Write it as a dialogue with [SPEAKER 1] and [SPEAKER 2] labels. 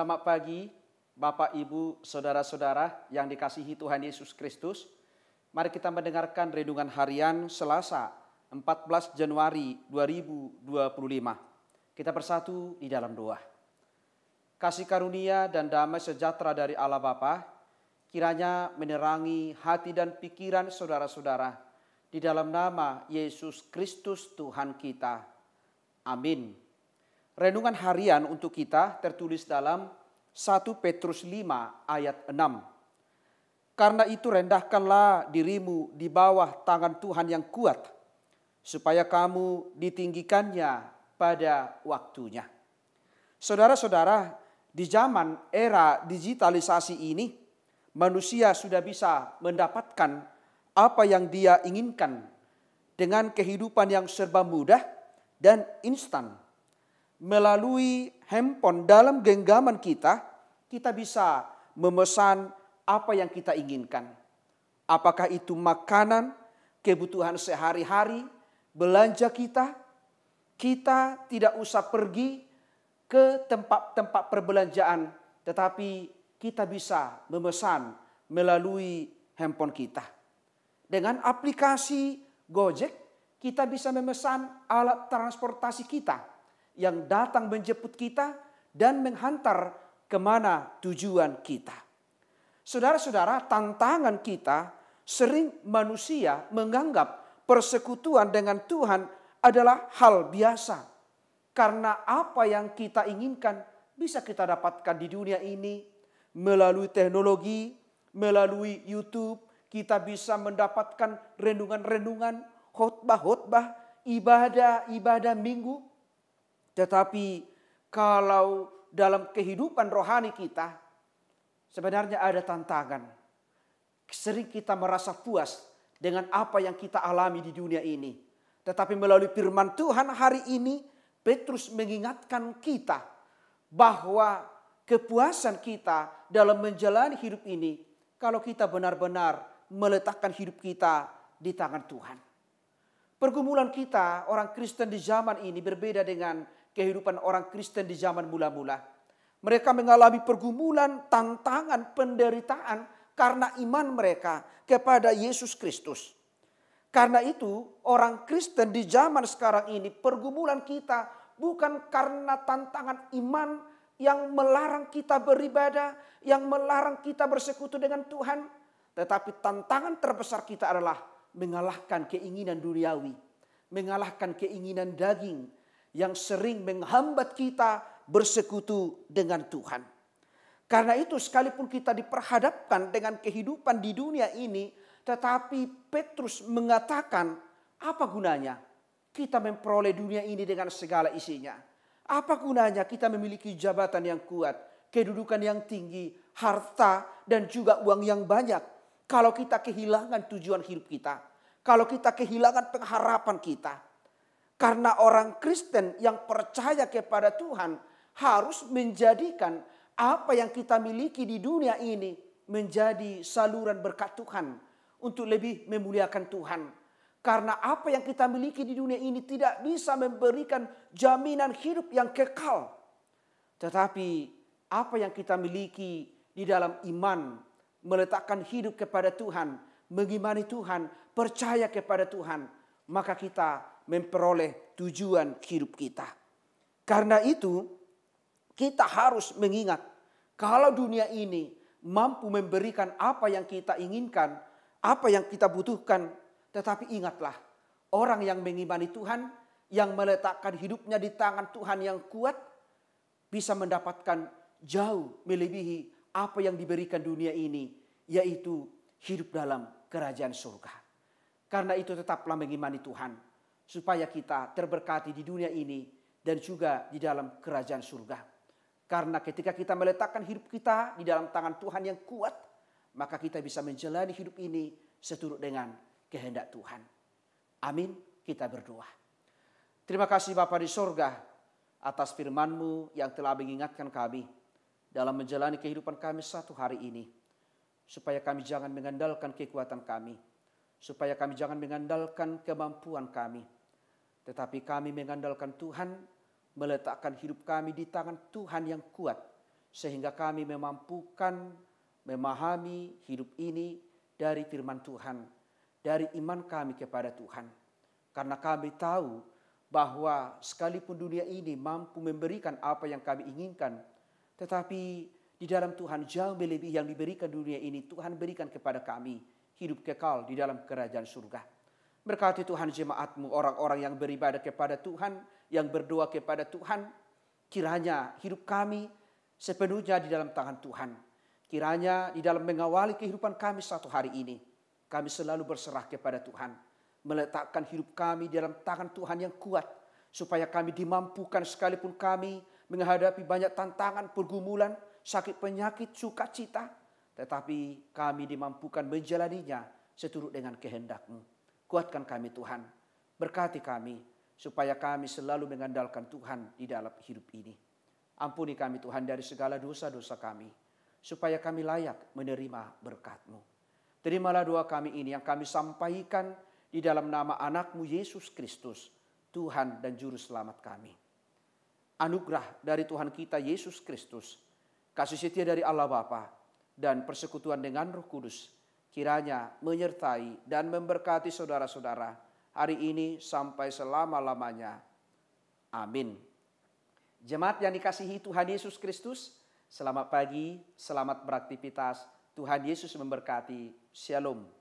[SPEAKER 1] Selamat pagi, Bapak, Ibu, Saudara-saudara yang dikasihi Tuhan Yesus Kristus. Mari kita mendengarkan renungan harian Selasa 14 Januari 2025. Kita bersatu di dalam doa. Kasih karunia dan damai sejahtera dari Allah Bapa kiranya menerangi hati dan pikiran saudara-saudara di dalam nama Yesus Kristus Tuhan kita. Amin. Renungan harian untuk kita tertulis dalam 1 Petrus 5 ayat 6. Karena itu rendahkanlah dirimu di bawah tangan Tuhan yang kuat, supaya kamu ditinggikannya pada waktunya. Saudara-saudara, di zaman era digitalisasi ini, manusia sudah bisa mendapatkan apa yang dia inginkan dengan kehidupan yang serba mudah dan instan. Melalui handphone dalam genggaman kita bisa memesan apa yang kita inginkan. Apakah itu makanan, kebutuhan sehari-hari, belanja kita tidak usah pergi ke tempat-tempat perbelanjaan, tetapi kita bisa memesan melalui handphone kita. Dengan aplikasi Gojek, kita bisa memesan alat transportasi kita yang datang menjemput kita dan menghantar kemana tujuan kita. Saudara-saudara, tantangan kita sering manusia menganggap persekutuan dengan Tuhan adalah hal biasa. Karena apa yang kita inginkan bisa kita dapatkan di dunia ini melalui teknologi, melalui YouTube. Kita bisa mendapatkan renungan-renungan, khotbah-khotbah, ibadah minggu. Tetapi kalau dalam kehidupan rohani kita sebenarnya ada tantangan. Sering kita merasa puas dengan apa yang kita alami di dunia ini. Tetapi melalui firman Tuhan hari ini, Petrus mengingatkan kita bahwa kepuasan kita dalam menjalani hidup ini kalau kita benar-benar meletakkan hidup kita di tangan Tuhan. Pergumulan kita orang Kristen di zaman ini berbeda dengan kehidupan orang Kristen di zaman mula-mula. Mereka mengalami pergumulan, tantangan, penderitaan karena iman mereka kepada Yesus Kristus. Karena itu orang Kristen di zaman sekarang ini pergumulan kita bukan karena tantangan iman yang melarang kita beribadah, yang melarang kita bersekutu dengan Tuhan. Tetapi tantangan terbesar kita adalah mengalahkan keinginan duniawi, mengalahkan keinginan daging yang sering menghambat kita bersekutu dengan Tuhan. Karena itu sekalipun kita diperhadapkan dengan kehidupan di dunia ini, tetapi Petrus mengatakan, apa gunanya kita memperoleh dunia ini dengan segala isinya? Apa gunanya kita memiliki jabatan yang kuat, kedudukan yang tinggi, harta dan juga uang yang banyak, kalau kita kehilangan tujuan hidup kita, kalau kita kehilangan pengharapan kita? Karena orang Kristen yang percaya kepada Tuhan harus menjadikan apa yang kita miliki di dunia ini menjadi saluran berkat Tuhan untuk lebih memuliakan Tuhan. Karena apa yang kita miliki di dunia ini tidak bisa memberikan jaminan hidup yang kekal. Tetapi apa yang kita miliki di dalam iman, meletakkan hidup kepada Tuhan, mengimani Tuhan, percaya kepada Tuhan, maka kita memperoleh tujuan hidup kita. Karena itu kita harus mengingat kalau dunia ini mampu memberikan apa yang kita inginkan, apa yang kita butuhkan. Tetapi ingatlah, orang yang mengimani Tuhan, yang meletakkan hidupnya di tangan Tuhan yang kuat, bisa mendapatkan jauh melebihi apa yang diberikan dunia ini, yaitu hidup dalam kerajaan surga. Karena itu tetaplah mengimani Tuhan, supaya kita terberkati di dunia ini dan juga di dalam kerajaan surga. Karena ketika kita meletakkan hidup kita di dalam tangan Tuhan yang kuat, maka kita bisa menjalani hidup ini seturut dengan kehendak Tuhan. Amin, kita berdoa. Terima kasih Bapa di sorga atas firman-Mu yang telah mengingatkan kami dalam menjalani kehidupan kami satu hari ini. Supaya kami jangan mengandalkan kekuatan kami, supaya kami jangan mengandalkan kemampuan kami, tetapi kami mengandalkan Tuhan, meletakkan hidup kami di tangan Tuhan yang kuat, sehingga kami memampukan memahami hidup ini dari firman Tuhan, dari iman kami kepada Tuhan. Karena kami tahu bahwa sekalipun dunia ini mampu memberikan apa yang kami inginkan, tetapi di dalam Tuhan jauh lebih yang diberikan dunia ini Tuhan berikan kepada kami hidup kekal di dalam kerajaan surga. Berkati Tuhan jemaat-Mu, orang-orang yang beribadah kepada Tuhan, yang berdoa kepada Tuhan, kiranya hidup kami sepenuhnya di dalam tangan Tuhan. Kiranya di dalam mengawali kehidupan kami satu hari ini, kami selalu berserah kepada Tuhan, meletakkan hidup kami di dalam tangan Tuhan yang kuat, supaya kami dimampukan sekalipun kami menghadapi banyak tantangan, pergumulan, sakit, penyakit, sukacita, tetapi kami dimampukan menjalaninya seturut dengan kehendak-Mu. Kuatkan kami Tuhan, berkati kami, supaya kami selalu mengandalkan Tuhan di dalam hidup ini. Ampuni kami Tuhan dari segala dosa-dosa kami, supaya kami layak menerima berkat-Mu. Terimalah doa kami ini yang kami sampaikan di dalam nama anak-Mu Yesus Kristus, Tuhan dan Juru Selamat kami. Anugerah dari Tuhan kita Yesus Kristus, kasih setia dari Allah Bapa, dan persekutuan dengan Roh Kudus, kiranya menyertai dan memberkati saudara-saudara hari ini sampai selama-lamanya. Amin. Jemaat yang dikasihi Tuhan Yesus Kristus, selamat pagi, selamat beraktivitas. Tuhan Yesus memberkati. Shalom.